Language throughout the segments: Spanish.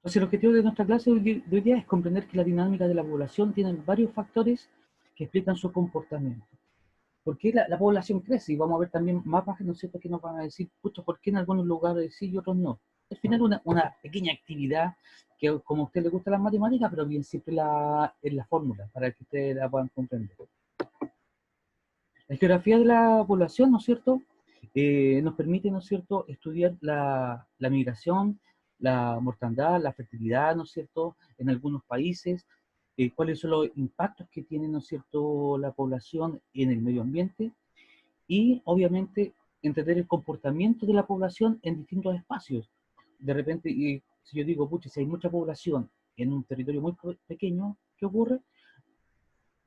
Entonces, el objetivo de nuestra clase de hoy día es comprender que la dinámica de la población tiene varios factores que explican su comportamiento. ¿Por qué la población crece? Y vamos a ver también mapas, ¿no es cierto?, que nos van a decir, pucha, ¿por qué en algunos lugares sí y otros no? Al final una pequeña actividad que, como a usted le gusta las matemáticas, pero bien siempre en la fórmula, para que ustedes la puedan comprender. La geografía de la población, ¿no es cierto?, nos permite, ¿no es cierto?, estudiar la migración, la mortandad, la fertilidad, ¿no es cierto?, en algunos países, cuáles son los impactos que tiene, ¿no es cierto?, la población en el medio ambiente, y obviamente entender el comportamiento de la población en distintos espacios. De repente, si yo digo, pucha, si hay mucha población en un territorio muy pequeño, ¿qué ocurre?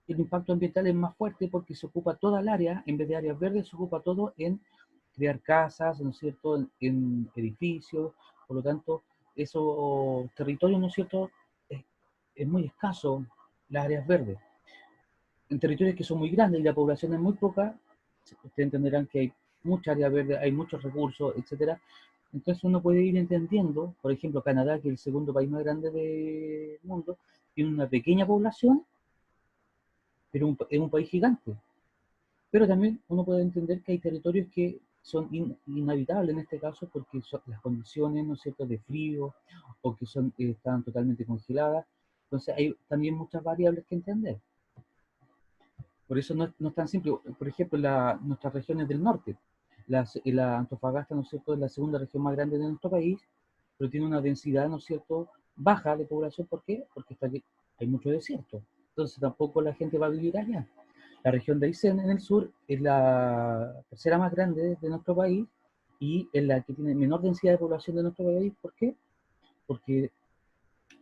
El impacto ambiental es más fuerte porque se ocupa toda el área, en vez de áreas verdes, se ocupa todo en crear casas, ¿no es cierto?, en edificios. Por lo tanto, esos territorios, ¿no es cierto?, es muy escaso las áreas verdes. En territorios que son muy grandes y la población es muy poca, ustedes entenderán que hay mucha área verde, hay muchos recursos, etcétera. Entonces uno puede ir entendiendo, por ejemplo, Canadá, que es el segundo país más grande del mundo, tiene una pequeña población, pero es un país gigante. Pero también uno puede entender que hay territorios que son inhabitables en este caso porque son las condiciones, ¿no es cierto?, de frío o que están totalmente congeladas. Entonces hay también muchas variables que entender. Por eso no es tan simple. Por ejemplo, nuestras regiones del norte, la Antofagasta, ¿no es cierto?, es la segunda región más grande de nuestro país, pero tiene una densidad, ¿no es cierto?, baja de población. ¿Por qué? Porque hay mucho desierto. Entonces tampoco la gente va a vivir allá. La región de Aysén en el sur es la tercera más grande de nuestro país y es la que tiene menor densidad de población de nuestro país. ¿Por qué? Porque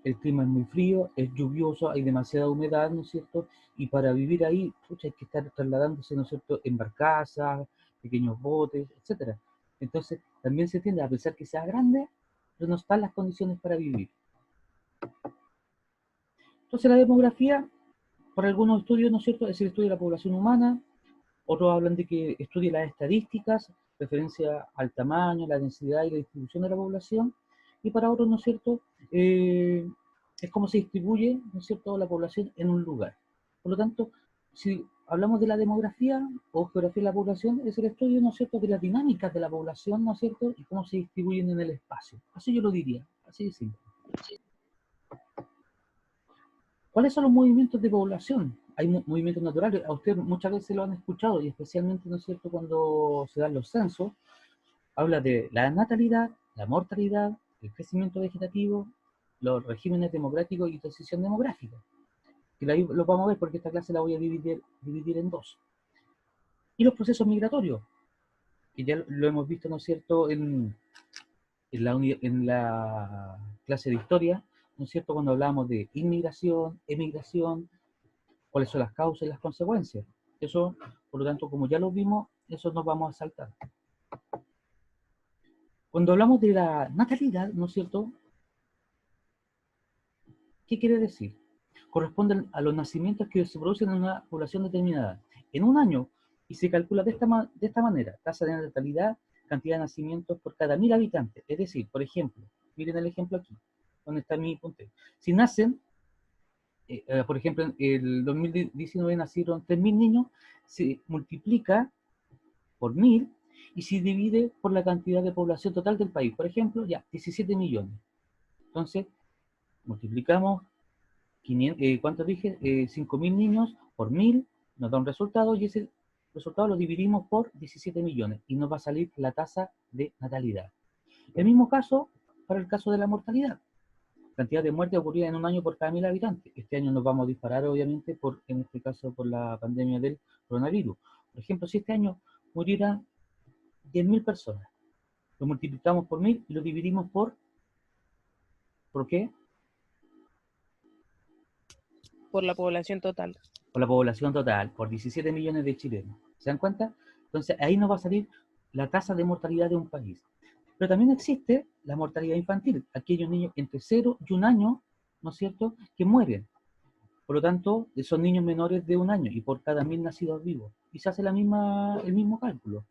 el clima es muy frío, es lluvioso, hay demasiada humedad, ¿no es cierto? Y para vivir ahí, pucha, hay que estar trasladándose, ¿no es cierto?, en barcazas, pequeños botes, etcétera. Entonces, también se tiende a pensar que sea grande, pero no están las condiciones para vivir. Entonces, la demografía, por algunos estudios, ¿no es cierto?, es el estudio de la población humana. Otros hablan de que estudia las estadísticas, referencia al tamaño, la densidad y la distribución de la población. Y para otros, ¿no es cierto?, eh, es cómo se distribuye, ¿no es cierto?, la población en un lugar. Por lo tanto, si hablamos de la demografía o geografía de la población, es el estudio, ¿no es cierto?, de las dinámicas de la población, ¿no es cierto?, y cómo se distribuyen en el espacio. Así yo lo diría, así de simple. ¿Cuáles son los movimientos de población? Hay movimientos naturales, a usted muchas veces lo han escuchado, y especialmente, ¿no es cierto?, cuando se dan los censos, habla de la natalidad, la mortalidad, el crecimiento vegetativo, los regímenes democráticos y transición demográfica. Y ahí lo vamos a ver porque esta clase la voy a dividir en dos. Y los procesos migratorios, que ya lo hemos visto, ¿no es cierto?, en la clase de historia, ¿no es cierto?, cuando hablábamos de inmigración, emigración, cuáles son las causas y las consecuencias. Eso, por lo tanto, como ya lo vimos, eso nos vamos a saltar. Cuando hablamos de la natalidad, ¿no es cierto?, ¿qué quiere decir? Corresponden a los nacimientos que se producen en una población determinada en un año y se calcula de esta manera: tasa de natalidad, cantidad de nacimientos por cada 1000 habitantes. Es decir, por ejemplo, miren el ejemplo aquí, donde está mi puntero. Si nacen, por ejemplo, en el 2019 nacieron 3000 niños, se multiplica por 1000 y se divide por la cantidad de población total del país. Por ejemplo, ya, 17 millones. Entonces, multiplicamos 500, ¿cuánto dije? 5.000 niños por 1000 nos da un resultado y ese resultado lo dividimos por 17 millones y nos va a salir la tasa de natalidad. El mismo caso para el caso de la mortalidad. Cantidad de muertes ocurridas en un año por cada 1000 habitantes. Este año nos vamos a disparar, obviamente, en este caso por la pandemia del coronavirus. Por ejemplo, si este año murieran 10.000 personas, lo multiplicamos por 1000 y lo dividimos ¿por qué? Por la población total. Por la población total, por 17 millones de chilenos. ¿Se dan cuenta? Entonces ahí nos va a salir la tasa de mortalidad de un país. Pero también existe la mortalidad infantil, aquellos niños entre 0 y 1 año, ¿no es cierto?, que mueren. Por lo tanto, son niños menores de 1 año y por cada 1000 nacidos vivos. Y se hace el mismo cálculo.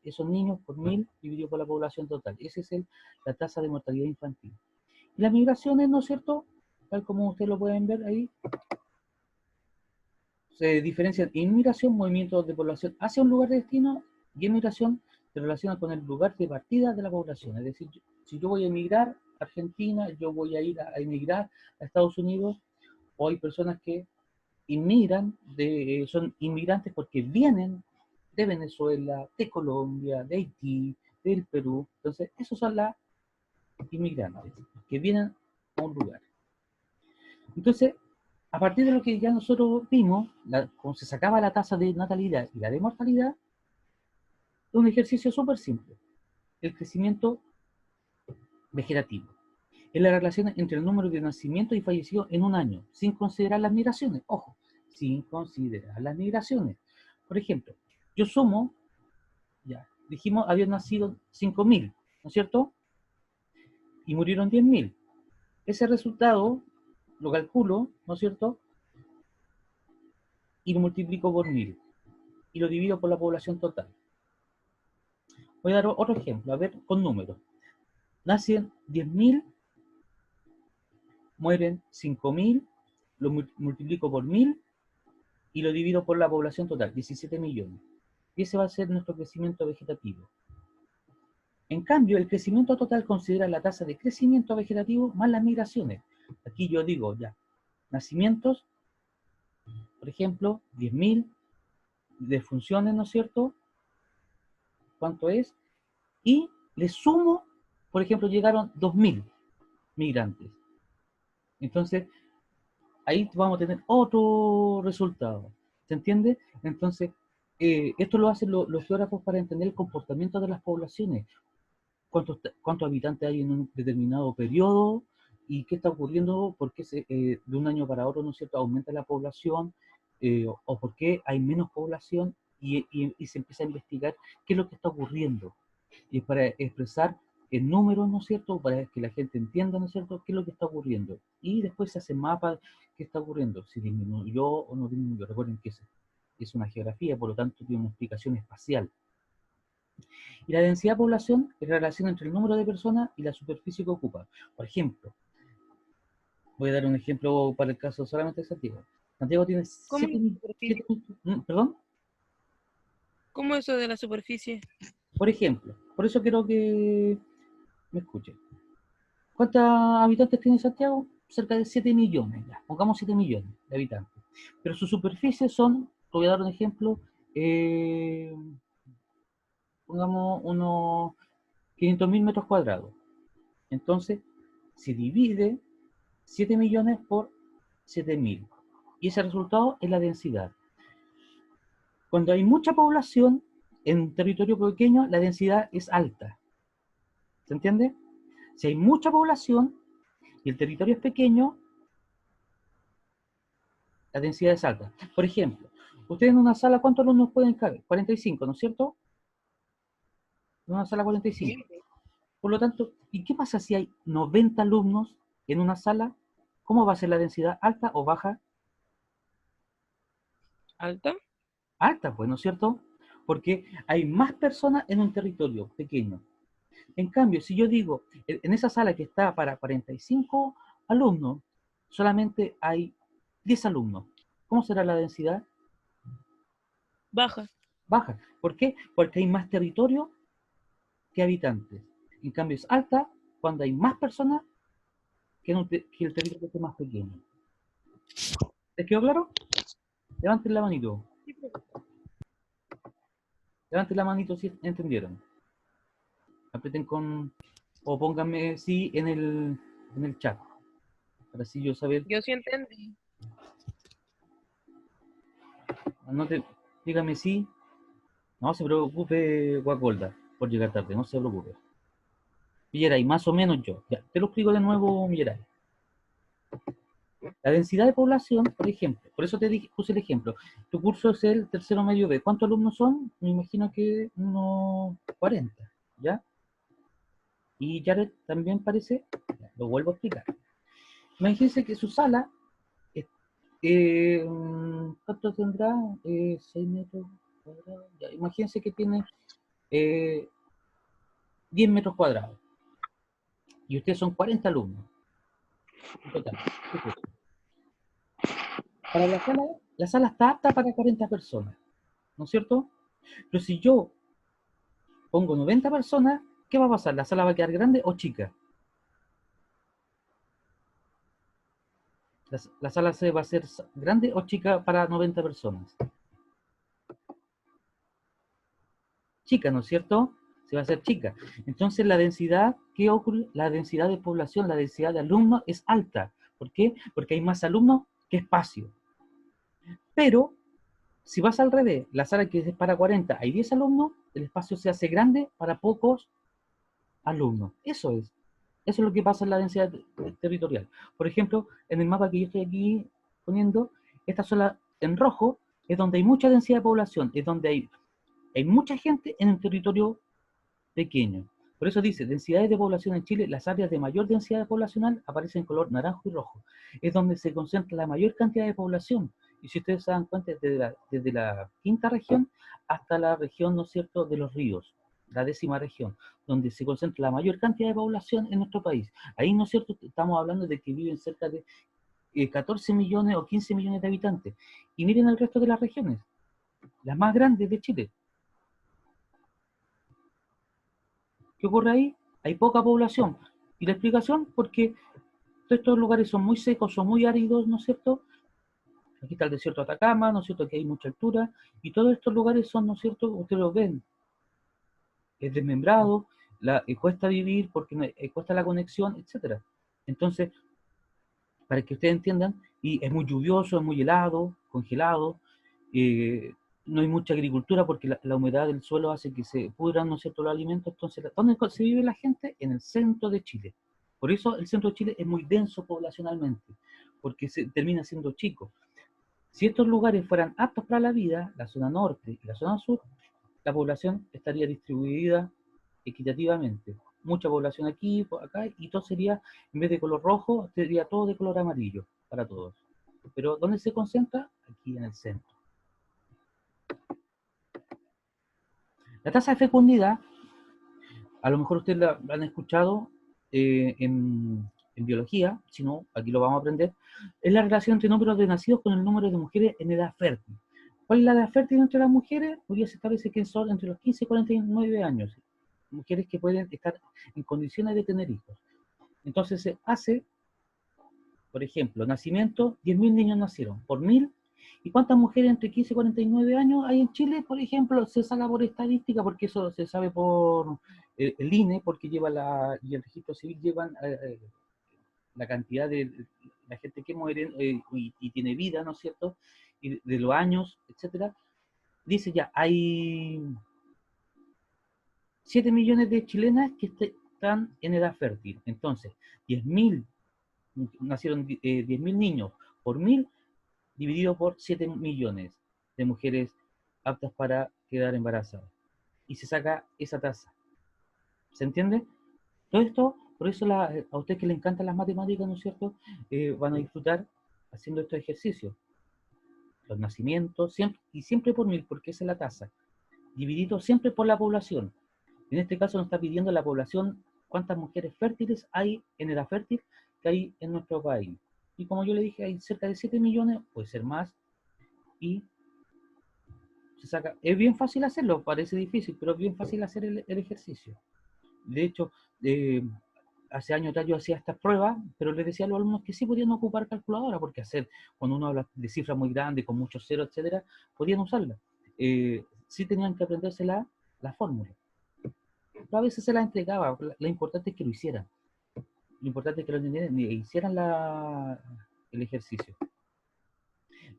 Esos niños por 1000 dividido por la población total. Esa es la tasa de mortalidad infantil. Las migraciones, ¿no es cierto? Tal como ustedes lo pueden ver ahí, se diferencian inmigración, movimientos de población hacia un lugar de destino, y emigración se relaciona con el lugar de partida de la población. Es decir, si yo voy a emigrar a Argentina, yo voy a ir a emigrar a Estados Unidos, o hay personas que inmigran, son inmigrantes porque vienen de Venezuela, de Colombia, de Haití, del Perú. Entonces, esos son las inmigrantes que vienen a un lugar. Entonces, a partir de lo que ya nosotros vimos, como se sacaba la tasa de natalidad y la de mortalidad, es un ejercicio súper simple. El crecimiento vegetativo. Es la relación entre el número de nacimientos y fallecidos en un año, sin considerar las migraciones. Ojo, sin considerar las migraciones. Por ejemplo, yo sumo, ya, dijimos, habían nacido 5.000, ¿no es cierto? Y murieron 10.000. Ese resultado lo calculo, ¿no es cierto? Y lo multiplico por 1.000. Y lo divido por la población total. Voy a dar otro ejemplo, a ver, con números. Nacen 10.000, mueren 5.000, lo multiplico por 1.000 y lo divido por la población total, 17 millones. Y ese va a ser nuestro crecimiento vegetativo. En cambio, el crecimiento total considera la tasa de crecimiento vegetativo más las migraciones. Aquí yo digo ya, nacimientos, por ejemplo, 10.000, defunciones, ¿no es cierto? ¿Cuánto es? Y le sumo, por ejemplo, llegaron 2.000 migrantes. Entonces, ahí vamos a tener otro resultado. ¿Se entiende? Entonces, esto lo hacen los geógrafos para entender el comportamiento de las poblaciones. ¿Cuántos habitantes hay en un determinado periodo? ¿Y qué está ocurriendo? ¿Por qué de un año para otro, ¿no es cierto?, aumenta la población? ¿O por qué hay menos población? Y se empieza a investigar qué es lo que está ocurriendo. Y es para expresar en números, ¿no es cierto?, para que la gente entienda, ¿no es cierto?, qué es lo que está ocurriendo. Y después se hace mapa qué está ocurriendo, si disminuyó o no disminuyó. Recuerden que es una geografía, por lo tanto tiene una explicación espacial. Y la densidad de población es la relación entre el número de personas y la superficie que ocupa. Por ejemplo, voy a dar un ejemplo para el caso solamente de Santiago. Santiago tiene ¿Cómo 7, la superficie? perdón, ¿Cómo eso de la superficie? por ejemplo, por eso quiero que me escuchen. ¿Cuántos habitantes tiene Santiago? Cerca de 7 millones, ya. Pongamos 7 millones de habitantes. Pero su superficie son, te voy a dar un ejemplo, eh, pongamos unos 500.000 metros cuadrados. Entonces, se divide 7 millones por 7.000. Y ese resultado es la densidad. Cuando hay mucha población en un territorio pequeño, la densidad es alta. ¿Se entiende? Si hay mucha población y el territorio es pequeño, la densidad es alta. Por ejemplo, ustedes en una sala, ¿cuántos alumnos pueden caber? 45, ¿no es cierto? En una sala 45. Por lo tanto, ¿y qué pasa si hay 90 alumnos en una sala? ¿Cómo va a ser la densidad? ¿Alta o baja? ¿Alta? Alta, pues, ¿no es cierto? Porque hay más personas en un territorio pequeño. En cambio, si yo digo, en esa sala que está para 45 alumnos, solamente hay 10 alumnos. ¿Cómo será la densidad? Baja. Baja. ¿Por qué? Porque hay más territorio que habitantes. En cambio, es alta cuando hay más personas que el territorio que es más pequeño. ¿Les quedó claro? Levanten la manito. Levanten la manito si entendieron. Aprieten con... o pónganme sí en el chat. Para así yo saber. Yo sí entendí. Anote, dígame sí. No se preocupe, Guacolda, por llegar tarde. No se preocupe. Milleray, más o menos yo. Ya, te lo explico de nuevo, Milleray. La densidad de población, por ejemplo, por eso te dije, puse el ejemplo. Tu curso es el tercero medio B. ¿Cuántos alumnos son? Me imagino que unos 40, ¿ya? Y Jared también parece, ya, lo vuelvo a explicar. Imagínense que su sala, ¿cuánto tendrá? 6 metros cuadrados. Ya, imagínense que tiene eh, 10 metros cuadrados. Y ustedes son 40 alumnos. en total. Escucha. Para la sala está apta para 40 personas, ¿no es cierto? Pero si yo pongo 90 personas, ¿qué va a pasar? ¿La sala va a quedar grande o chica? La sala se va a ser grande o chica para 90 personas. Chica, ¿no es cierto? Se va a hacer chica. Entonces la densidad, ¿qué ocurre? La densidad de población, la densidad de alumnos es alta. ¿Por qué? Porque hay más alumnos que espacio. Pero, si vas al revés, la sala que es para 40, hay 10 alumnos, el espacio se hace grande para pocos alumnos. Eso es. Eso es lo que pasa en la densidad territorial. Por ejemplo, en el mapa que yo estoy aquí poniendo, esta zona en rojo es donde hay mucha densidad de población, es donde hay mucha gente en un territorio pequeño. Por eso dice, densidades de población en Chile, las áreas de mayor densidad poblacional aparecen en color naranjo y rojo. Es donde se concentra la mayor cantidad de población. Y si ustedes se dan cuenta, desde la quinta región hasta la región, ¿no es cierto?, de los ríos, la 10ª región, donde se concentra la mayor cantidad de población en nuestro país. Ahí, ¿no es cierto?, estamos hablando de que viven cerca de 14 millones o 15 millones de habitantes. Y miren el resto de las regiones, las más grandes de Chile. ¿Qué ocurre ahí? Hay poca población. ¿Y la explicación? Porque todos estos lugares son muy secos, son muy áridos, ¿no es cierto? Aquí está el desierto de Atacama, ¿no es cierto? Que hay mucha altura. Y todos estos lugares son, ¿no es cierto? Ustedes los ven. Es desmembrado, cuesta vivir porque cuesta la conexión, etcétera. Entonces, para que ustedes entiendan, y es muy lluvioso, es muy helado, congelado, eh, no hay mucha agricultura porque la humedad del suelo hace que se pudran, ¿no es cierto?, los alimentos. Entonces, ¿dónde se vive la gente? En el centro de Chile. Por eso el centro de Chile es muy denso poblacionalmente, porque se termina siendo chico. Si estos lugares fueran aptos para la vida, la zona norte y la zona sur, la población estaría distribuida equitativamente. Mucha población aquí, acá, y todo sería, en vez de color rojo, sería todo de color amarillo para todos. Pero ¿dónde se concentra? Aquí en el centro. La tasa de fecundidad, a lo mejor ustedes la han escuchado en biología, si no, aquí lo vamos a aprender, es la relación entre el número de nacidos con el número de mujeres en edad fértil. ¿Cuál es la edad fértil entre las mujeres? Hoy día se establece que son entre los 15 y 49 años. Mujeres que pueden estar en condiciones de tener hijos. Entonces se hace, por ejemplo, nacimiento, 10.000 niños nacieron por 1.000. ¿Y cuántas mujeres entre 15 y 49 años hay en Chile? Por ejemplo, se saca por estadística, porque eso se sabe por el INE, porque y el registro civil llevan la cantidad de la gente que muere y tiene vida, ¿no es cierto? Y de los años, etcétera. Dice ya, hay 7 millones de chilenas que están en edad fértil. Entonces, 10.000, nacieron 10.000 niños por 1.000, dividido por 7 millones de mujeres aptas para quedar embarazadas. Y se saca esa tasa. ¿Se entiende? Todo esto, por eso a ustedes que les encantan las matemáticas, ¿no es cierto?, van a disfrutar haciendo estos ejercicios. Los nacimientos, siempre por 1.000, porque esa es la tasa. Dividido siempre por la población. En este caso nos está pidiendo la población cuántas mujeres fértiles hay en edad fértil que hay en nuestro país. Y como yo le dije, hay cerca de 7 millones, puede ser más, y se saca. Es bien fácil hacerlo, parece difícil, pero es bien fácil hacer el ejercicio. De hecho, hace años atrás yo hacía estas pruebas, pero les decía a los alumnos que sí podían ocupar calculadora, porque cuando uno habla de cifras muy grandes, con muchos ceros, etcétera, podían usarla. Sí tenían que aprenderse la fórmula. Pero a veces se la entregaba, lo importante es que lo hicieran. Lo importante es que lo entendieran y hicieran el ejercicio.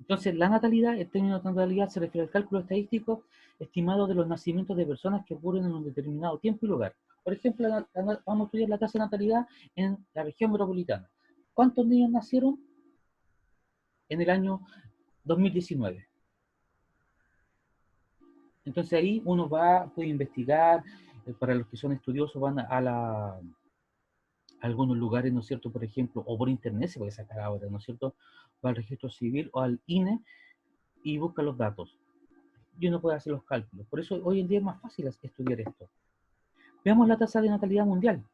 Entonces, la natalidad, el término de natalidad se refiere al cálculo estadístico estimado de los nacimientos de personas que ocurren en un determinado tiempo y lugar. Por ejemplo, vamos a estudiar la tasa de natalidad en la región metropolitana. ¿Cuántos niños nacieron en el año 2019? Entonces ahí uno puede investigar, para los que son estudiosos van a algunos lugares, ¿no es cierto?, por ejemplo, o por internet se puede sacar ahora, ¿no es cierto?, va al registro civil o al INE y busca los datos. Y uno puede hacer los cálculos. Por eso hoy en día es más fácil estudiar esto. Veamos la tasa de natalidad mundial.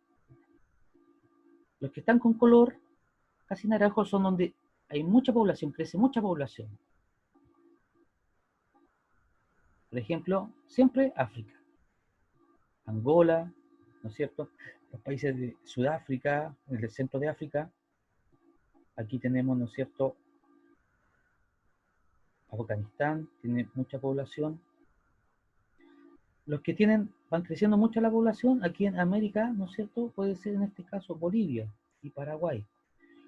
Los que están con color casi naranjos son donde hay mucha población, crece mucha población. Por ejemplo, siempre África, Angola, ¿no es cierto? Los países de Sudáfrica, el centro de África. Aquí tenemos, ¿no es cierto? Afganistán tiene mucha población. Los que van creciendo mucho la población, aquí en América, ¿no es cierto? Puede ser en este caso Bolivia y Paraguay.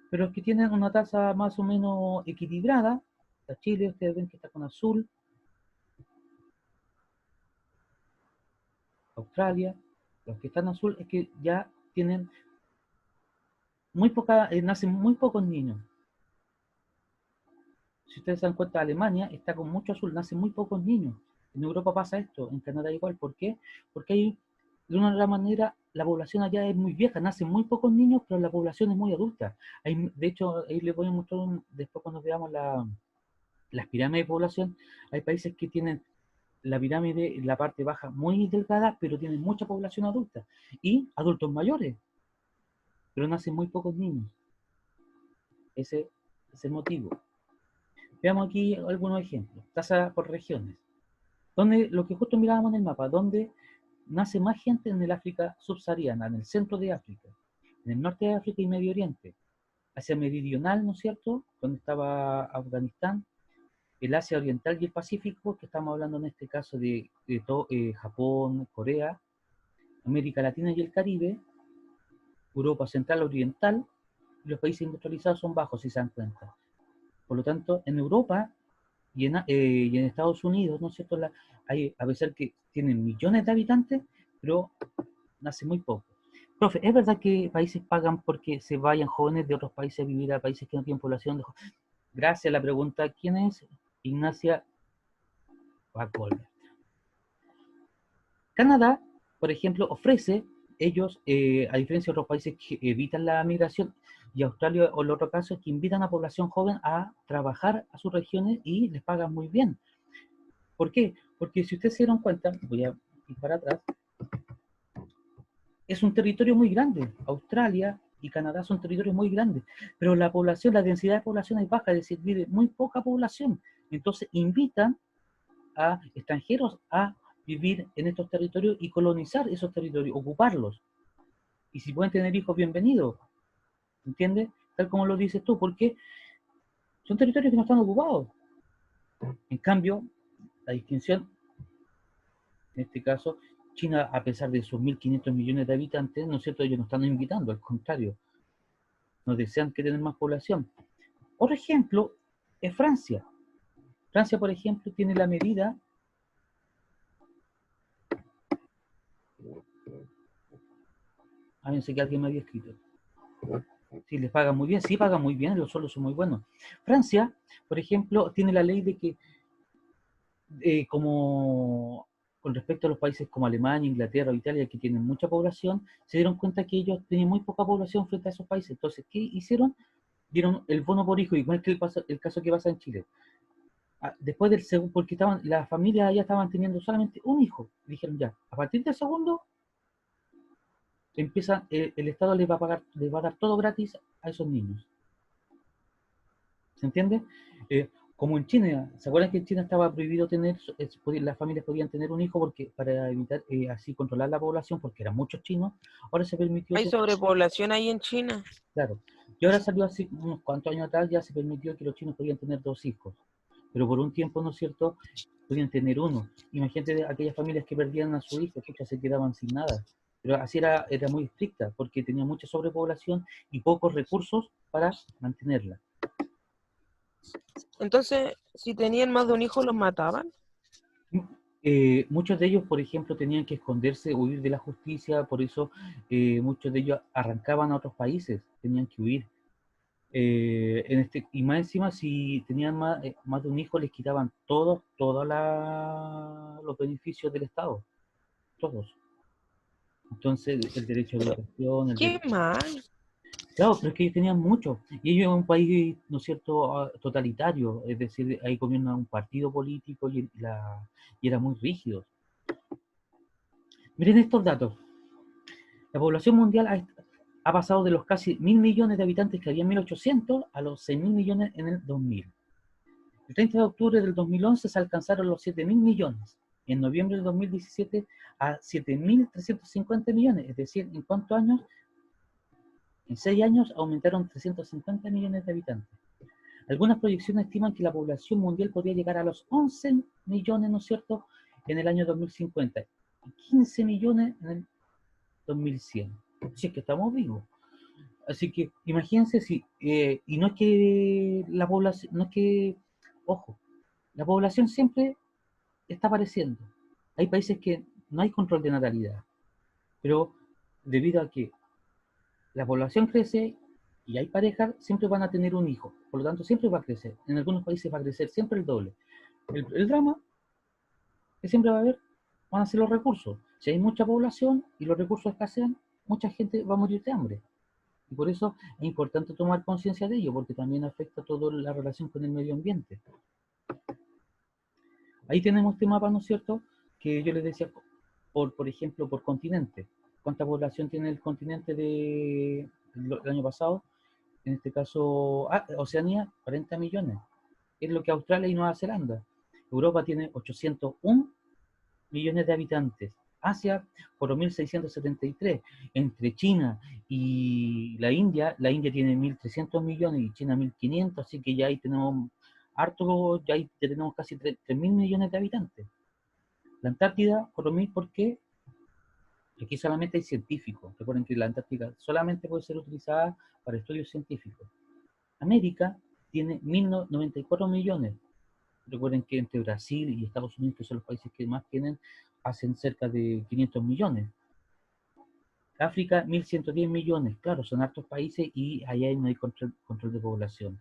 Pero los que tienen una tasa más o menos equilibrada, está Chile, ustedes ven que está con azul, Australia, los que están azul es que ya tienen nacen muy pocos niños. Si ustedes se dan cuenta, Alemania está con mucho azul, nacen muy pocos niños. En Europa pasa esto, en Canadá igual. ¿Por qué? Porque hay, de una otra manera, la población allá es muy vieja, nacen muy pocos niños, pero la población es muy adulta. De hecho, ahí les voy a mostrar después cuando veamos las pirámides de población. Hay países que tienen la pirámide en la parte baja muy delgada, pero tienen mucha población adulta. Y adultos mayores, pero nacen muy pocos niños. Ese es el motivo. Veamos aquí algunos ejemplos. Tasa por regiones. Donde, lo que justo mirábamos en el mapa, donde nace más gente en el África subsahariana, en el centro de África, en el norte de África y Medio Oriente, Asia Meridional, ¿no es cierto?, donde estaba Afganistán, el Asia Oriental y el Pacífico, que estamos hablando en este caso de Japón, Corea, América Latina y el Caribe, Europa Central Oriental, y los países industrializados son bajos, si se dan cuenta. Por lo tanto, en Europa y en Estados Unidos, ¿no es cierto? A pesar que tienen millones de habitantes, pero nace muy poco. Profe, ¿es verdad que países pagan porque se vayan jóvenes de otros países a vivir a países que no tienen población? Gracias a la pregunta, ¿quién es? Ignacia Bacolbert. Canadá, por ejemplo, ofrece, ellos, a diferencia de otros países que evitan la migración, y Australia o el otro caso es que invitan a población joven a trabajar a sus regiones y les pagan muy bien. ¿Por qué? Porque si ustedes se dieron cuenta, voy a ir para atrás, es un territorio muy grande. Australia y Canadá son territorios muy grandes, pero la población, la densidad de población es baja, es decir, vive muy poca población. Entonces invitan a extranjeros a vivir en estos territorios y colonizar esos territorios, ocuparlos. Y si pueden tener hijos, bienvenidos. ¿Entiendes? Tal como lo dices tú, porque son territorios que no están ocupados. En cambio, la distinción, en este caso, China, a pesar de sus 1.500 millones de habitantes, ¿no es cierto? Ellos no están invitando, al contrario, no desean que tengan más población. Otro ejemplo es Francia. Francia, por ejemplo, tiene la medida. Pensé que alguien me había escrito. Sí, les pagan muy bien, sí pagan muy bien, los sueldos son muy buenos. Francia, por ejemplo, tiene la ley de que, como con respecto a los países como Alemania, Inglaterra o Italia, que tienen mucha población, se dieron cuenta que ellos tenían muy poca población frente a esos países. Entonces, ¿qué hicieron? Dieron el bono por hijo, igual que el caso que pasa en Chile. Después del segundo, porque las familias ya estaban teniendo solamente un hijo. Dijeron ya, a partir del segundo, el Estado les va a dar todo gratis a esos niños. ¿Se entiende? Como en China, ¿se acuerdan que en China estaba prohibido las familias podían tener un hijo porque para evitar así controlar la población, porque eran muchos chinos? Ahora se permitió Hay sobrepoblación ahí en China. claro, y ahora salió así unos cuantos años atrás, ya se permitió que los chinos podían tener 2 hijos, pero por un tiempo, ¿no es cierto?, podían tener uno. Imagínate aquellas familias que perdían a su hijo, que se quedaban sin nada. Pero así era muy estricta, porque tenía mucha sobrepoblación y pocos recursos para mantenerla. Entonces, si tenían más de un hijo, los mataban. Muchos de ellos, por ejemplo, tenían que esconderse, huir de la justicia, por eso muchos de ellos arrancaban a otros países, tenían que huir. Y más encima, si tenían más de un hijo, les quitaban todos los beneficios del Estado, todos. Entonces, el derecho a Pero, educación, qué mal. Claro, pero es que ellos tenían mucho, y ellos eran un país, ¿no es cierto?, totalitario, es decir, ahí gobierna un partido político y era muy rígido. Miren estos datos. La población mundial ha pasado de los casi 1.000 millones de habitantes que había en 1800 a los 6.000 millones en el 2000. El 30 de octubre del 2011 se alcanzaron los 7.000 millones. En noviembre del 2017 a 7.350 millones. Es decir, ¿en cuántos años? En 6 años aumentaron 350 millones de habitantes. Algunas proyecciones estiman que la población mundial podría llegar a los 11 millones, ¿no es cierto?, en el año 2050. Y 15 millones en el 2100. Si es que estamos vivos. Así que imagínense si, y no es que la población, no es que, ojo, la población siempre está apareciendo. Hay países que no hay control de natalidad, pero debido a que la población crece y hay parejas, siempre van a tener un hijo. Por lo tanto, siempre va a crecer. En algunos países va a crecer siempre el doble. El drama que siempre va a haber van a ser los recursos. Si hay mucha población y los recursos escasean, mucha gente va a morir de hambre. Y por eso es importante tomar conciencia de ello, porque también afecta toda la relación con el medio ambiente. Ahí tenemos este mapa, ¿no es cierto?, que yo les decía, por ejemplo, por continente. ¿Cuánta población tiene el continente del año pasado? En este caso, Oceanía, 40 millones. Es lo que Australia y Nueva Zelanda. Europa tiene 801 millones de habitantes. Asia, 4.673. Entre China y la India tiene 1.300 millones y China 1.500, así que ya ahí tenemos harto, ya ahí tenemos casi 3.000 millones de habitantes. La Antártida, 4.000, ¿por qué? Aquí solamente hay científicos. Recuerden que la Antártida solamente puede ser utilizada para estudios científicos. América tiene 1.094 millones. Recuerden que entre Brasil y Estados Unidos, que son los países que más tienen, hacen cerca de 500 millones. África, 1.110 millones. Claro, son hartos países y allá no hay control de población.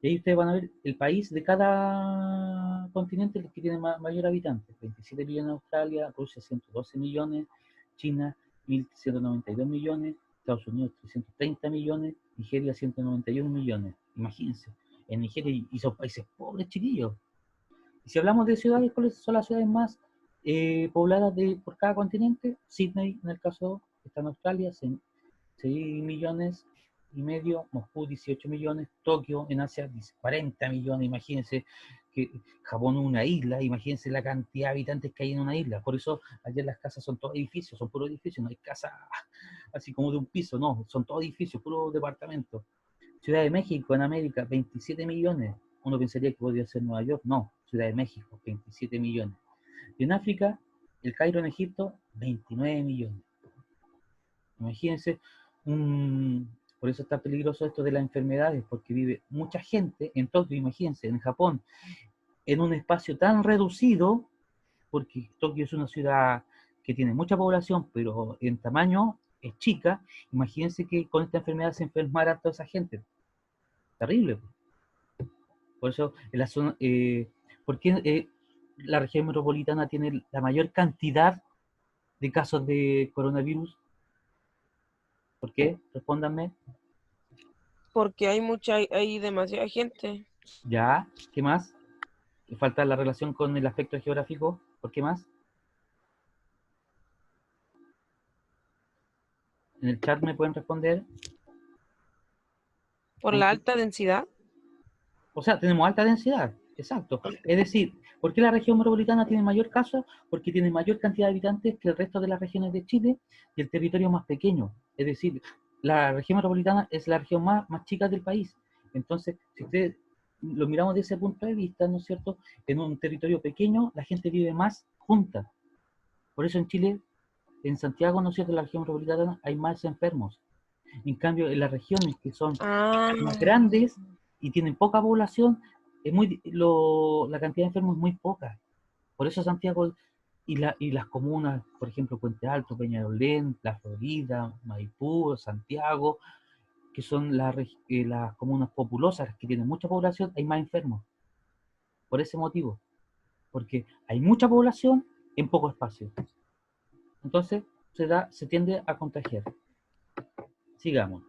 Y ahí ustedes van a ver el país de cada continente el que tiene mayor habitantes. 27 millones Australia, Rusia 112 millones, China 1.192 millones, Estados Unidos 330 millones, Nigeria 191 millones. Imagínense, en Nigeria, y son países pobres, chiquillos. Y si hablamos de ciudades, ¿cuáles son las ciudades más pobladas por cada continente? Sydney, en el caso, está en Australia, 6 millones y medio, Moscú 18 millones, Tokio en Asia 40 millones, imagínense que Japón es una isla, imagínense la cantidad de habitantes que hay en una isla, por eso ayer las casas son todos edificios, son puros edificios, no hay casas así como de un piso, no, son todos edificios, puros departamentos. Ciudad de México en América, 27 millones, uno pensaría que podría ser Nueva York, no, Ciudad de México, 27 millones. Y en África, el Cairo en Egipto, 29 millones. Imagínense, por eso está peligroso esto de las enfermedades, porque vive mucha gente en Tokio, imagínense, en Japón, en un espacio tan reducido, porque Tokio es una ciudad que tiene mucha población, pero en tamaño es chica. Imagínense que con esta enfermedad se enfermara toda esa gente. Terrible. Por eso, en la zona, ¿por qué la región metropolitana tiene la mayor cantidad de casos de coronavirus? ¿Por qué? Respóndanme. Porque hay demasiada gente. Ya, ¿qué más? ¿Que falta la relación con el aspecto geográfico? ¿Por qué más? En el chat me pueden responder. Por la alta densidad. O sea, tenemos alta densidad, exacto. Es decir, ¿por qué la región metropolitana tiene mayor caso? Porque tiene mayor cantidad de habitantes que el resto de las regiones de Chile y el territorio más pequeño. Es decir, la región metropolitana es la región más chica del país. Entonces, si ustedes lo miramos desde ese punto de vista, ¿no es cierto? En un territorio pequeño, la gente vive más junta. Por eso en Chile, en Santiago, ¿no es cierto?, en la región metropolitana hay más enfermos. En cambio, en las regiones que son más grandes y tienen poca población, la cantidad de enfermos es muy poca. Por eso Santiago y las comunas, por ejemplo, Puente Alto, Peñalolén, La Florida, Maipú, Santiago, que son las comunas populosas que tienen mucha población, hay más enfermos. Por ese motivo. Porque hay mucha población en poco espacio. Entonces se tiende a contagiar. Sigamos.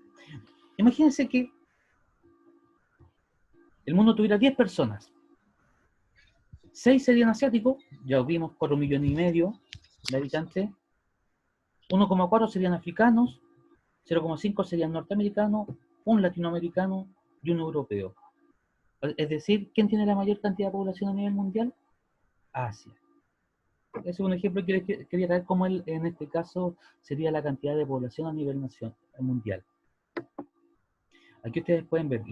Imagínense que el mundo tuviera 10 personas. 6 serían asiáticos, ya vimos 4,5 millones de habitantes. 1,4 serían africanos, 0,5 serían norteamericanos, un latinoamericano y un europeo. Es decir, ¿quién tiene la mayor cantidad de población a nivel mundial? Asia. Ese es un ejemplo que quería dar como en este caso sería la cantidad de población a nivel mundial. Aquí ustedes pueden ver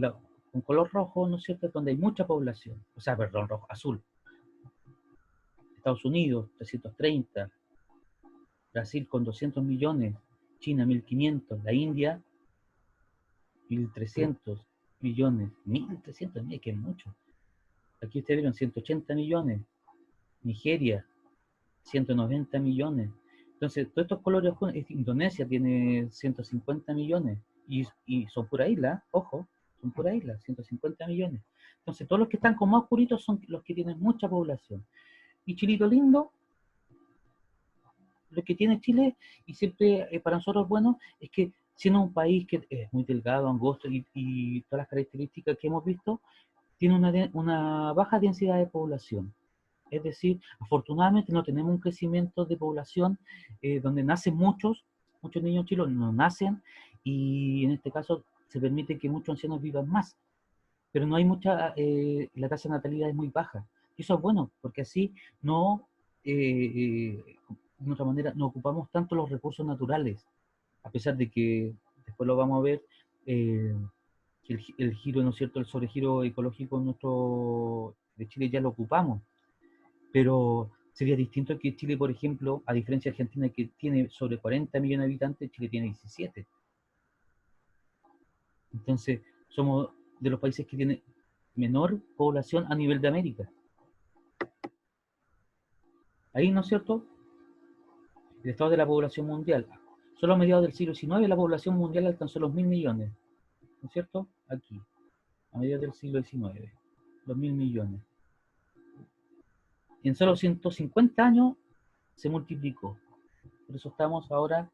un color rojo, ¿no es cierto?, donde hay mucha población. O sea, perdón, rojo, azul. Estados Unidos, 330. Brasil con 200 millones. China, 1.500. La India, 1.300 millones. 1.300 millones, que es mucho. Aquí ustedes vieron 180 millones. Nigeria, 190 millones. Entonces, todos estos colores, Indonesia tiene 150 millones. Y son pura isla, ojo, son pura isla, 150 millones. Entonces, todos los que están con más oscuritos son los que tienen mucha población. Y Chilito lindo, lo que tiene Chile, y siempre para nosotros bueno, es que siendo un país que es muy delgado, angosto, y todas las características que hemos visto, tiene una baja densidad de población. Es decir, afortunadamente no tenemos un crecimiento de población donde nacen muchos niños chilenos no nacen, y en este caso se permite que muchos ancianos vivan más, pero no hay la tasa de natalidad es muy baja. Y eso es bueno, porque así no, de otra manera, no ocupamos tanto los recursos naturales, a pesar de que, después lo vamos a ver, que el giro, ¿no es cierto?, el sobregiro ecológico de Chile ya lo ocupamos, pero sería distinto que Chile, por ejemplo, a diferencia de Argentina, que tiene sobre 40 millones de habitantes, Chile tiene 17. Entonces, somos de los países que tienen menor población a nivel de América. Ahí, ¿no es cierto?, el estado de la población mundial. Solo a mediados del siglo XIX la población mundial alcanzó los 1.000 millones, ¿no es cierto? Aquí, a mediados del siglo XIX, los 1.000 millones. Y en solo 150 años se multiplicó. Por eso estamos ahora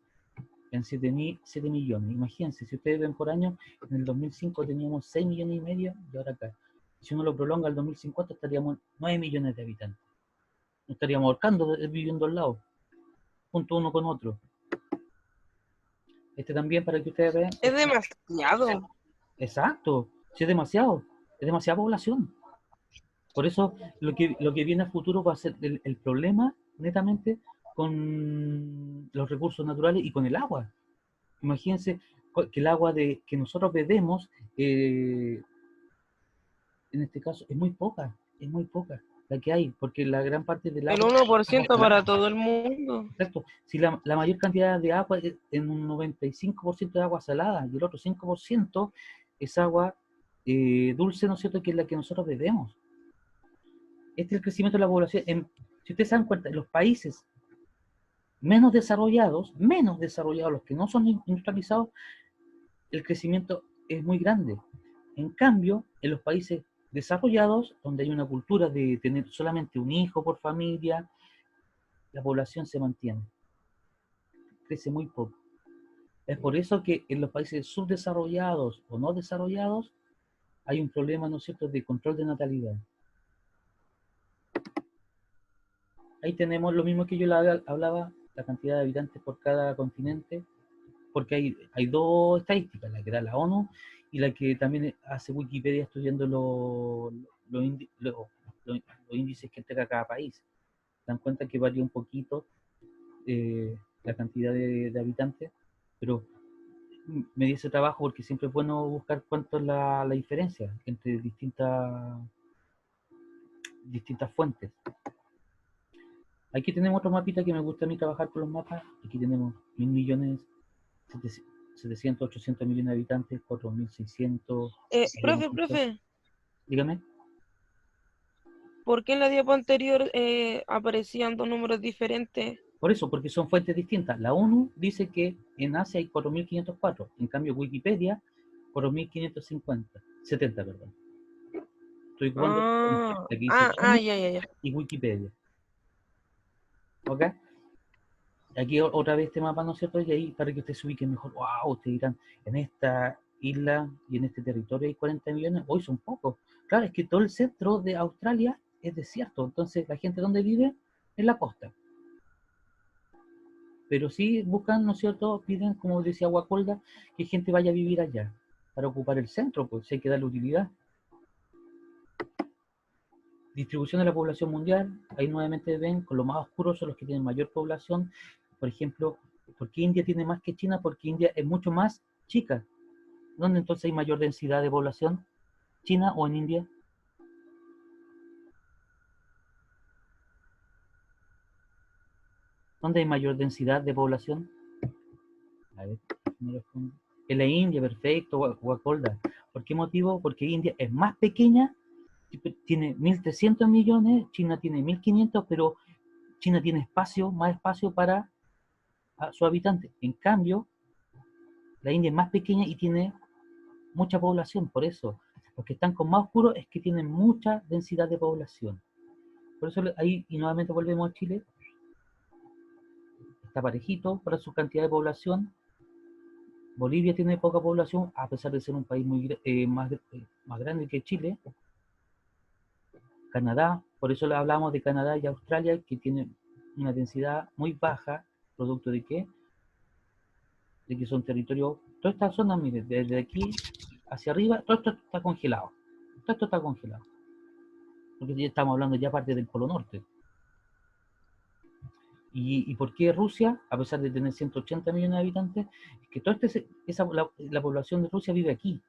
en 7 millones. Imagínense, si ustedes ven por año, en el 2005 teníamos 6 millones y medio, y ahora acá. Si uno lo prolonga al 2050 estaríamos en 9 millones de habitantes. Nos estaríamos ahorcando viviendo al lado, junto uno con otro. Este también, para que ustedes vean. Es demasiado. Exacto, sí, es demasiada población. Por eso lo que viene a futuro va a ser el problema netamente con los recursos naturales y con el agua. Imagínense que el agua que nosotros bebemos, en este caso, es muy poca la que hay, porque la gran parte del El agua es agua 1% para salada. todo el mundo. Exacto. Si la mayor cantidad de agua es en un 95% de agua salada, y el otro 5% es agua dulce, ¿no es cierto?, que es la que nosotros bebemos. Este es el crecimiento de la población. Si ustedes se dan cuenta, en los países menos desarrollados, los que no son industrializados, el crecimiento es muy grande. En cambio, en los países desarrollados, donde hay una cultura de tener solamente un hijo por familia, la población se mantiene, crece muy poco. Es por eso que en los países subdesarrollados o no desarrollados hay un problema, ¿no es cierto?, de control de natalidad. Ahí tenemos lo mismo que yo hablaba, la cantidad de habitantes por cada continente, porque hay dos estadísticas, la que da la ONU y la que también hace Wikipedia estudiando los índices que entrega cada país. Se dan cuenta que varía un poquito la cantidad de habitantes, pero me di ese trabajo porque siempre es bueno buscar cuánto es la diferencia entre distintas fuentes. Aquí tenemos otro mapita que me gusta a mí trabajar con los mapas. Aquí tenemos 1.000 millones, 700, 800 millones de habitantes, 4.600. Profe, Dígame. ¿por qué en la diapo anterior aparecían dos números diferentes? Por eso, porque son fuentes distintas. La ONU dice que en Asia hay 4.504, en cambio Wikipedia 4.570, perdón. Estoy ocupando la que dice ONU Ya. y Wikipedia. ¿Ok? Aquí otra vez este mapa, ¿no es cierto? Y ahí para que ustedes se ubiquen mejor, wow, ustedes dirán, en esta isla y en este territorio hay 40 millones, hoy son pocos. Claro, es que todo el centro de Australia es desierto, entonces la gente donde vive en la costa. pero sí buscan, ¿no es cierto?, piden, como decía Guacolda, que gente vaya a vivir allá, para ocupar el centro, pues si hay que darle utilidad. Distribución de la población mundial, ahí nuevamente ven, con los más oscuros son los que tienen mayor población. Por ejemplo, ¿por qué India tiene más que China? Porque India es mucho más chica. ¿Dónde entonces hay mayor densidad de población? ¿China o en India? ¿Dónde hay mayor densidad de población? A ver, me responde. En la India, perfecto, Guacolda. ¿Por qué motivo? Porque India es más pequeña, tiene 1.300 millones, China tiene 1.500, pero China tiene espacio, más espacio para su habitante. En cambio, la India es más pequeña y tiene mucha población, por eso. Los que están con más oscuro es que tienen mucha densidad de población. Por eso ahí, y nuevamente volvemos a Chile, está parejito para su cantidad de población. Bolivia tiene poca población, a pesar de ser un país más grande que Chile. Canadá, por eso le hablamos de Canadá y Australia, que tienen una densidad muy baja, producto de qué? De que son territorios, toda esta zona, mire, desde aquí hacia arriba, todo esto está congelado. Todo esto está congelado. Porque ya estamos hablando ya parte del Polo Norte. ¿Y por qué Rusia, a pesar de tener 180 millones de habitantes, es que toda la población de Rusia vive aquí?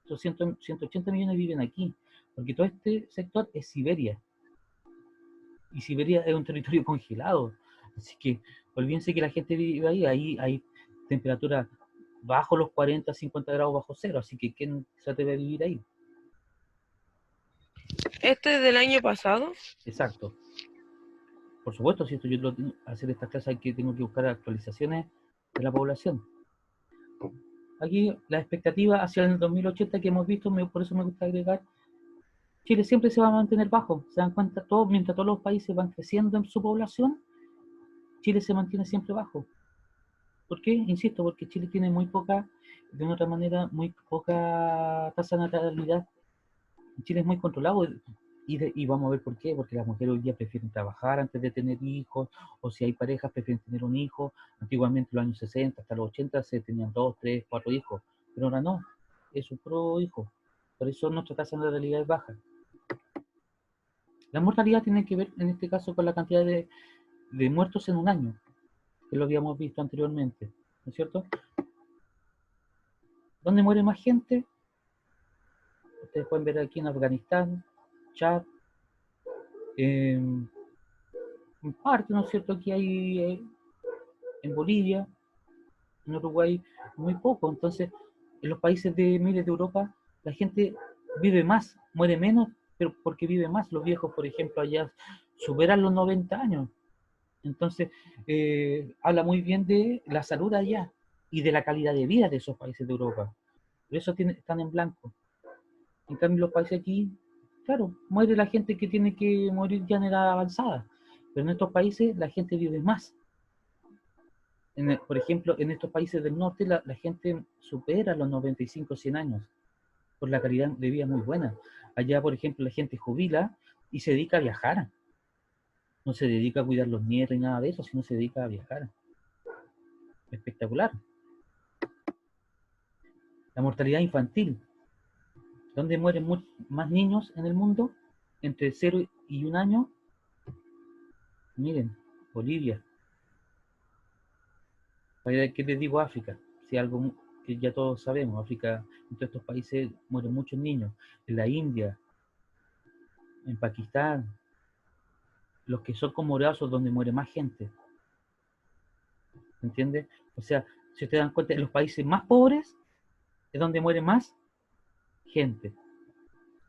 Esos 180 millones viven aquí, porque todo este sector es Siberia, y Siberia es un territorio congelado, así que olvídense que la gente vive ahí hay temperatura bajo los 40, 50 grados bajo cero, así que ¿quién se atreve a vivir ahí? Este es del año pasado. Exacto. Por supuesto, si esto yo hacer estas clases hay que tengo que buscar actualizaciones de la población. Aquí la expectativa hacia el 2080 que hemos visto, por eso me gusta agregar, Chile siempre se va a mantener bajo. Se dan cuenta, mientras todos los países van creciendo en su población, Chile se mantiene siempre bajo. ¿Por qué? Insisto, porque Chile tiene muy poca, de una otra manera, muy poca tasa de natalidad. Chile es muy controlado y vamos a ver por qué, porque las mujeres hoy día prefieren trabajar antes de tener hijos, o si hay parejas prefieren tener un hijo. Antiguamente, en los años 60 hasta los 80 se tenían 2, 3, 4 hijos, pero ahora no, es un puro hijo. Por eso nuestra tasa de natalidad es baja. La mortalidad tiene que ver, en este caso, con la cantidad de muertos en un año, que lo habíamos visto anteriormente, ¿no es cierto? ¿Dónde muere más gente? Ustedes pueden ver aquí en Afganistán, Chad, en parte, ¿no es cierto? Aquí hay en Bolivia, en Uruguay, muy poco. Entonces, en los países de Europa, la gente vive más, muere menos, pero porque vive más. Los viejos, por ejemplo, allá superan los 90 años. Entonces, habla muy bien de la salud allá y de la calidad de vida de esos países de Europa. Por eso están en blanco. En cambio, los países aquí, claro, muere la gente que tiene que morir ya en edad avanzada. Pero en estos países la gente vive más. Por ejemplo, en estos países del norte la gente supera los 95, 100 años por la calidad de vida muy buena. Allá, por ejemplo, la gente jubila y se dedica a viajar. No se dedica a cuidar los nietos y nada de eso, sino se dedica a viajar. Espectacular. La mortalidad infantil. ¿Dónde mueren más niños en el mundo? Entre 0 y 1 año. Miren, Bolivia. ¿Qué les digo África? Si algo que ya todos sabemos, África, en todos estos países mueren muchos niños. En la India, en Pakistán, los que son como son donde muere más gente. ¿Entiendes? O sea, si ustedes dan cuenta, en los países más pobres es donde muere más gente.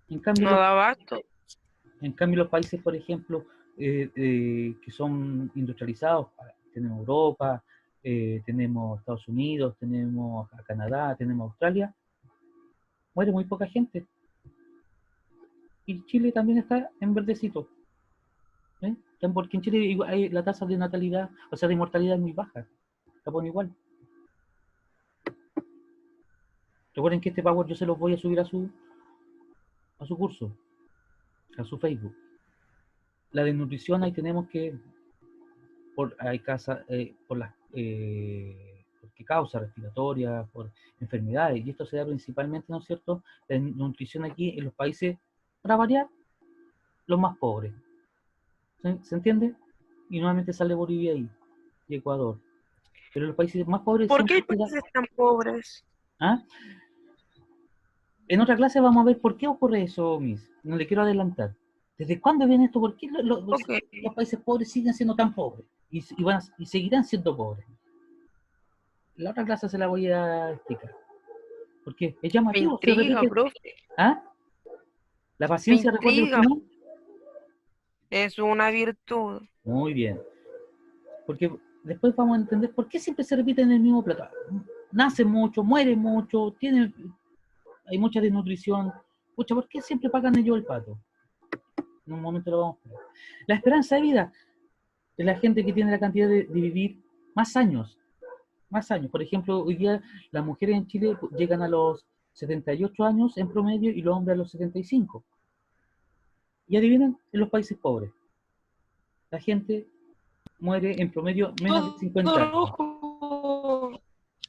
En cambio, No da abasto. los países, por ejemplo, que son industrializados, tenemos Europa, tenemos Estados Unidos, tenemos a Canadá, tenemos Australia, muere muy poca gente. Y Chile también está en verdecito. ¿Eh? Porque en Chile la tasa de natalidad, o sea, de mortalidad es muy baja. Japón igual. Recuerden que este Power yo se los voy a subir a su curso, a su Facebook. La desnutrición ahí tenemos que, hay por las porque causa respiratoria, por enfermedades, y esto se da principalmente, ¿no es cierto?, la nutrición aquí en los países, para variar, los más pobres. ¿Se entiende? Y nuevamente sale Bolivia ahí, y Ecuador. Pero los países más pobres ¿Por qué siempre hay queda... países tan pobres? ¿Ah? En otra clase vamos a ver por qué ocurre eso, Miss. No le quiero adelantar. ¿Desde cuándo viene esto? ¿Por qué Ok. los países pobres siguen siendo tan pobres? Y seguirán siendo pobres. La otra clase se la voy a explicar. Porque es Me llamativo, se intriga, repite. profe. ¿Ah? La Me paciencia, recuerde usted, intriga. ¿no? Es una virtud. Muy bien. Porque después vamos a entender por qué siempre se repite en el mismo plato. Nace mucho, muere mucho, hay mucha desnutrición. Pucha, ¿por qué siempre pagan ellos el pato? En un momento lo vamos a ver. La esperanza de vida es la gente que tiene la cantidad de vivir más años. Más años. Por ejemplo, hoy día las mujeres en Chile llegan a los 78 años en promedio y los hombres a los 75. Y adivinen, en los países pobres, la gente muere en promedio menos de Todo 50 años. rojo.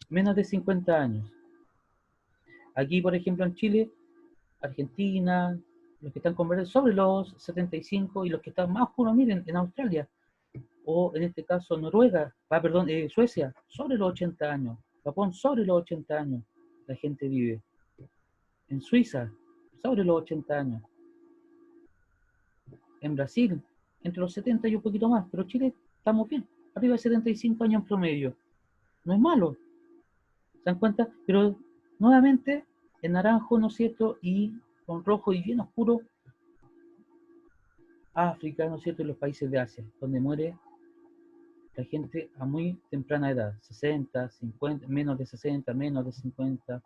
Menos de 50 años. Aquí, por ejemplo, en Chile, Argentina, los que están convertidos sobre los 75 y los que están más oscuros, miren, en Australia, o en este caso Noruega, Suecia, sobre los 80 años, Japón, sobre los 80 años, la gente vive. En Suiza, sobre los 80 años. En Brasil, entre los 70 y un poquito más, pero Chile estamos bien, arriba de 75 años en promedio. No es malo, ¿se dan cuenta? Pero nuevamente, en naranjo, ¿no es cierto? Y con rojo y bien oscuro, África, ¿no es cierto? Y los países de Asia, donde muere la gente a muy temprana edad, 60, 50, menos de 60, menos de 50.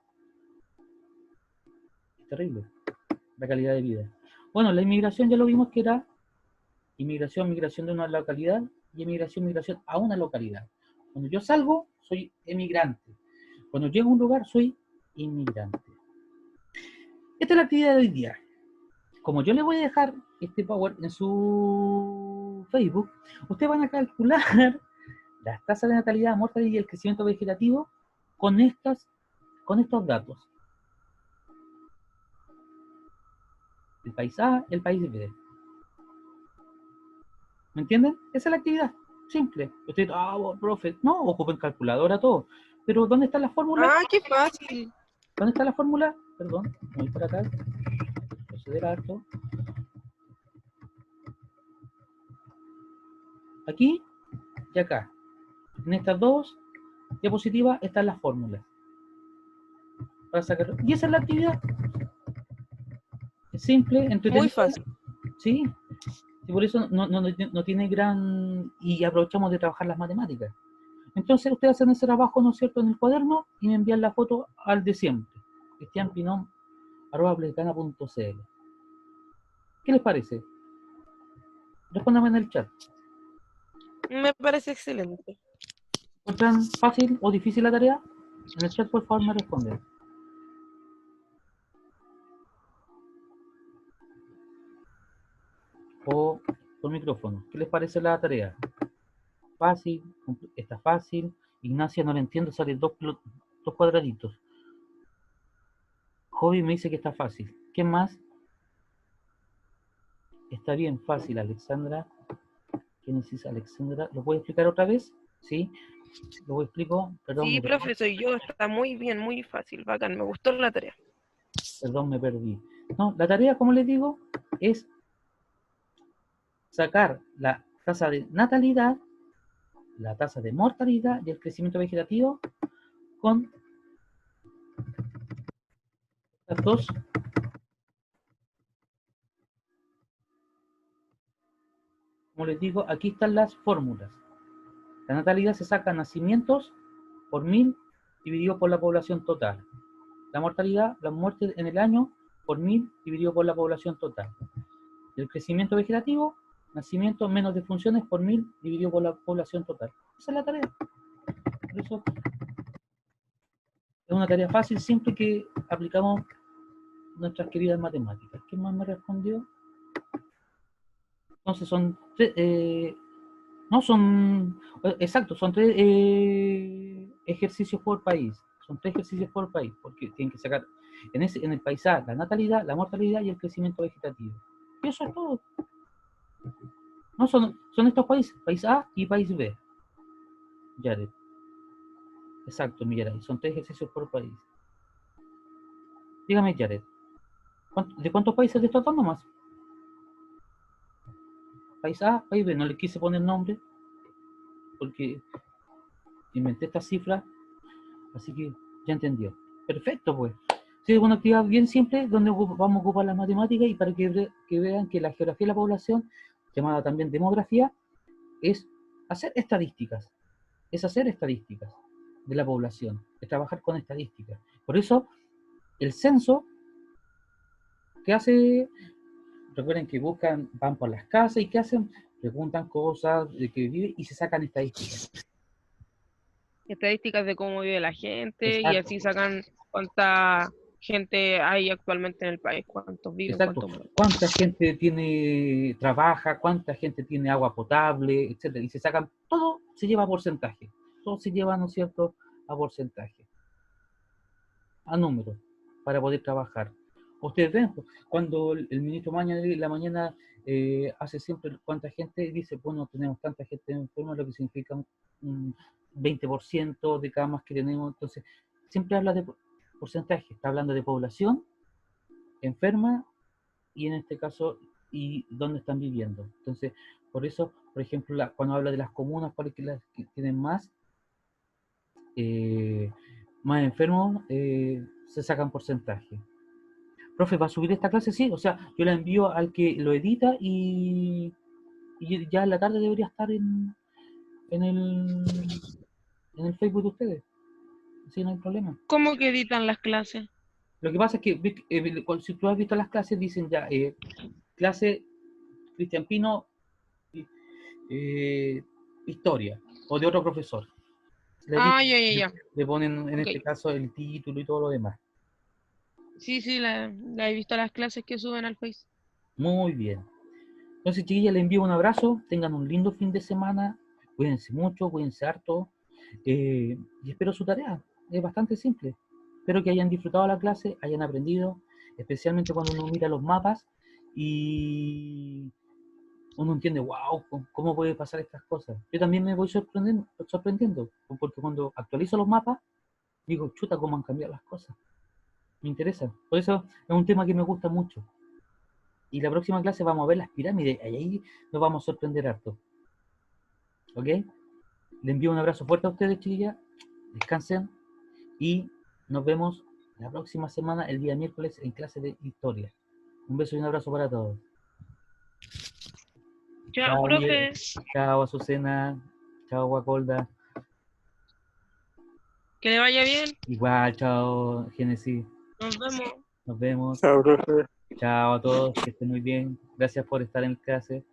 Es terrible la calidad de vida. Bueno, la inmigración ya lo vimos que era inmigración, migración de una localidad y emigración, migración a una localidad. Cuando yo salgo, soy emigrante. Cuando llego a un lugar, soy inmigrante. Esta es la actividad de hoy día. Como yo le voy a dejar este Power en su Facebook, ustedes van a calcular las tasas de natalidad, mortalidad y el crecimiento vegetativo con estos datos. El país A, el país B. ¿Me entienden? Esa es la actividad. Simple. Usted, profe, no, ocupen calculadora, todo. Pero ¿dónde está la fórmula? Ah, qué fácil. ¿Dónde está la fórmula? Perdón, voy para acá. Proceder a esto. Aquí y acá. En estas dos diapositivas están las fórmulas. Para sacar. Y esa es la actividad. Es simple, Muy entretenida. fácil. ¿Sí? Y por eso no tiene gran... Y aprovechamos de trabajar las matemáticas. Entonces ustedes hacen ese trabajo, ¿no es cierto?, en el cuaderno y me envían la foto al de siempre. cristianpinon@plecana.cl. ¿Qué les parece? Respóndame en el chat. Me parece excelente. ¿Encuentran fácil o difícil la tarea? En el chat, por favor, me responden. O por micrófono. ¿Qué les parece la tarea? Fácil, está fácil. Ignacia, no le entiendo, salen dos cuadraditos. Hobby me dice que está fácil. ¿Qué más? Está bien, fácil, Alexandra. ¿Quién es Alexandra? ¿Lo puedo explicar otra vez? Sí, lo explico. Perdón, Sí, profe, soy yo. Está muy bien, muy fácil. Bacán. Me gustó la tarea. me perdí. No, la tarea, como les digo, es sacar la tasa de natalidad, la tasa de mortalidad y el crecimiento vegetativo con las dos. Como les digo, aquí están las fórmulas. La natalidad se saca nacimientos por 1000 dividido por la población total. La mortalidad, las muertes en el año por 1000 dividido por la población total. El crecimiento vegetativo, nacimientos menos defunciones por 1000 dividido por la población total. Esa es la tarea. Por eso es una tarea fácil, simple que aplicamos nuestras queridas matemáticas. ¿Quién más me respondió? Entonces son No, son, exacto, son 3 ejercicios por país. Son 3 ejercicios por país, porque tienen que sacar en el país A la natalidad, la mortalidad y el crecimiento vegetativo. Y eso es todo. No son estos países, país A y país B. Jared. Exacto, mi Jared. Son 3 ejercicios por país. Dígame, Jared, ¿de cuántos países de estos dos nomás? País A, país B. No le quise poner nombre porque inventé esta cifra, así que ya entendió. Perfecto, pues. Sí, es una actividad bien simple donde vamos a ocupar las matemáticas y para que vean que la geografía de la población, llamada también demografía, es hacer estadísticas. Es hacer estadísticas de la población, es trabajar con estadísticas. Por eso, el censo que hace, recuerden que buscan, van por las casas y ¿qué hacen? Preguntan cosas de que vive y se sacan estadísticas. Estadísticas de cómo vive la gente y Exacto. así sacan cuánta gente hay actualmente en el país, cuántos viven, Exacto. cuántos mueren. ¿Cuánta gente trabaja? ¿Cuánta gente tiene agua potable? Etcétera. Y se sacan, todo se lleva a porcentaje. Todo se lleva, ¿no es cierto?, a porcentaje. A números, para poder trabajar. Ustedes ven, cuando el ministro Maña en la mañana hace siempre cuánta gente, dice, bueno, tenemos tanta gente enferma, lo que significa un 20% de camas que tenemos. Entonces, siempre habla de porcentaje. Está hablando de población enferma y en este caso, y dónde están viviendo. Entonces, por eso, por ejemplo, cuando habla de las comunas, cuáles que las que tienen eh, más enfermos, se sacan porcentaje. Profe, ¿va a subir esta clase? Sí, o sea, yo la envío al que lo edita y ya en la tarde debería estar en el, en el Facebook de ustedes. Así no hay problema. ¿Cómo que editan las clases? Lo que pasa es que si tú has visto las clases, dicen ya, clase Cristian Pino, eh, historia, o de otro profesor. Ah, ya, ya, ya. Le ponen en Ok. este caso el título y todo lo demás. Sí, sí, la he visto las clases que suben al Face. Muy bien. Entonces, chiquillas, les envío un abrazo, tengan un lindo fin de semana, cuídense mucho, cuídense harto, y espero su tarea, es bastante simple. Espero que hayan disfrutado la clase, hayan aprendido, especialmente cuando uno mira los mapas y uno entiende, wow, ¿cómo puede pasar estas cosas? Yo también me voy sorprendiendo, porque cuando actualizo los mapas, digo, chuta, cómo han cambiado las cosas. Me interesa. Por eso es un tema que me gusta mucho. Y la próxima clase vamos a ver las pirámides, y ahí nos vamos a sorprender harto. ¿Ok? Le envío un abrazo fuerte a ustedes, chiquillas. Descansen y nos vemos la próxima semana, el día miércoles, en clase de historia. Un beso y un abrazo para todos. Chao, Chao, profe. chao, Azucena. Chao, Guacolda. Que le vaya bien. Igual, chao, Génesis. Nos vemos. Nos vemos. Chao, profe. Chao a todos, que estén muy bien. Gracias por estar en clase.